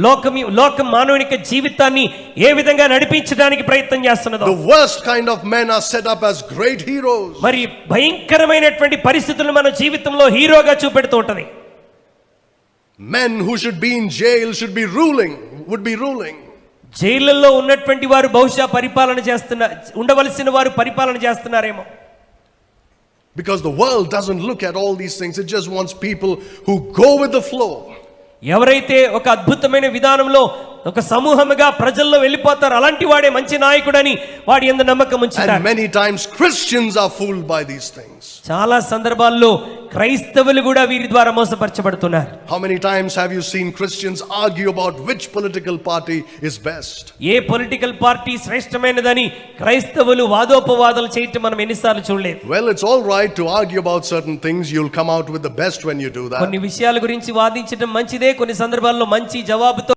లోకం మానవుని జీవితాన్ని ఏ విధంగా నడిపించడానికి ప్రయత్నం చేస్తున్నదో. The worst kind of men are set up as great heroes. మరి భయంకరమైనటువంటి పరిస్థితులను మన జీవితంలో హీరోగా చూపెడుతూ ఉంటది. Men who should be in jail should be ruling, would be ruling. జైళ్ళల్లో ఉన్నటువంటి వారు బహుశా ఉండవలసిన వారు పరిపాలన చేస్తున్నారేమో. Because the world doesn't look at all these things, it just wants people who go with the flow. ఎవరైతే ఒక అద్భుతమైన విధానంలో ఒక సమూహముగా ప్రజల్లో వెళ్ళిపోతారు, అలాంటి వాడే మంచి నాయకుడని వాడి యందు నమ్మకం ఉంచుతారు. And many times Christians are fooled by these things. చాలా సందర్భాల్లో క్రైస్తవులు కూడా వీరి ద్వారా మోసపరచబడుతున్నారు. How many times have you seen Christians argue about which political party is best? ఏ పొలిటికల్ పార్టీ శ్రేష్టమైనదని క్రైస్తవులు వాదోపవాదాలు చేయటం మనం ఎన్నిసార్లు చూడలేదు. Well, it's all right to argue about certain things. You'll come out with the best when you do that. కొన్ని విషయాల గురించి వాదించడం మంచిదే, కొన్ని సందర్భాల్లో మంచి జవాబుతో